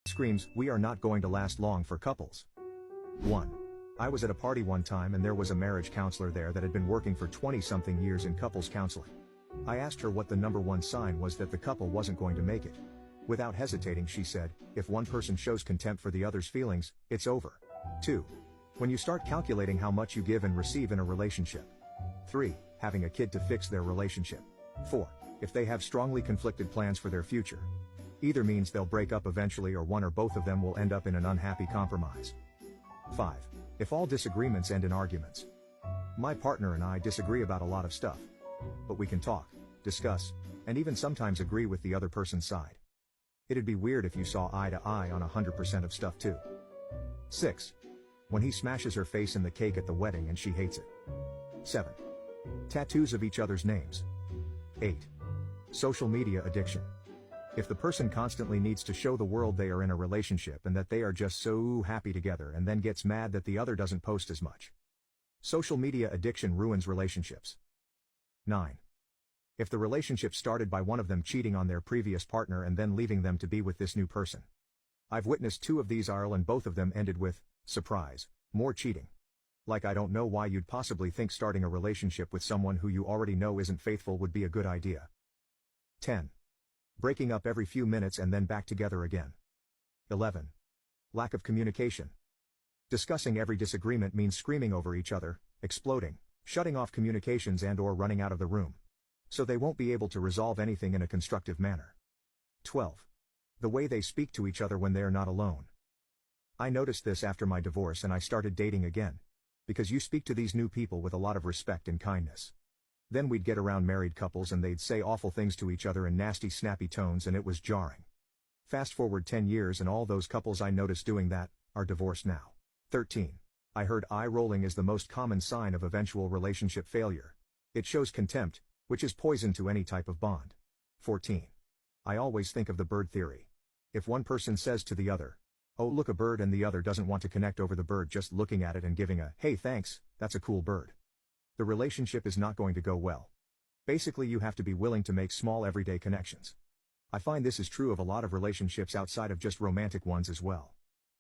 Screams, we are not going to last long for couples. 1. I was at a party one time and there was a marriage counselor there that had been working for 20-something years in couples counseling. I asked her what the number one sign was that the couple wasn't going to make it. Without hesitating she said, if one person shows contempt for the other's feelings, it's over. 2. When you start calculating how much you give and receive in a relationship. 3. Having a kid to fix their relationship. 4. If they have strongly conflicted plans for their future. Either means they'll break up eventually or one or both of them will end up in an unhappy compromise. 5. If all disagreements end in arguments. My partner and I disagree about a lot of stuff. But we can talk, discuss, and even sometimes agree with the other person's side. It'd be weird if you saw eye to eye on 100% of stuff too. 6. When he smashes her face in the cake at the wedding and she hates it. 7. Tattoos of each other's names. 8. Social media addiction. If the person constantly needs to show the world they are in a relationship and that they are just so happy together and then gets mad that the other doesn't post as much. Social media addiction ruins relationships. 9. If the relationship started by one of them cheating on their previous partner and then leaving them to be with this new person. I've witnessed 2 of these and both of them ended with, surprise, more cheating. Like I don't know why you'd possibly think starting a relationship with someone who you already know isn't faithful would be a good idea. 10. Breaking up every few minutes and then back together again. 11. Lack of communication. Discussing every disagreement means screaming over each other, exploding, shutting off communications and/or running out of the room. So they won't be able to resolve anything in a constructive manner. 12. The way they speak to each other when they are not alone. I noticed this after my divorce and I started dating again. Because you speak to these new people with a lot of respect and kindness. Then we'd get around married couples and they'd say awful things to each other in nasty snappy tones and it was jarring. Fast forward 10 years and all those couples I noticed doing that, are divorced now. 13. I heard eye rolling is the most common sign of eventual relationship failure. It shows contempt, which is poison to any type of bond. 14. I always think of the bird theory. If one person says to the other, oh look a bird, and the other doesn't want to connect over the bird just looking at it and giving a, hey thanks, that's a cool bird. The relationship is not going to go well. Basically you have to be willing to make small everyday connections. I find this is true of a lot of relationships outside of just romantic ones as well.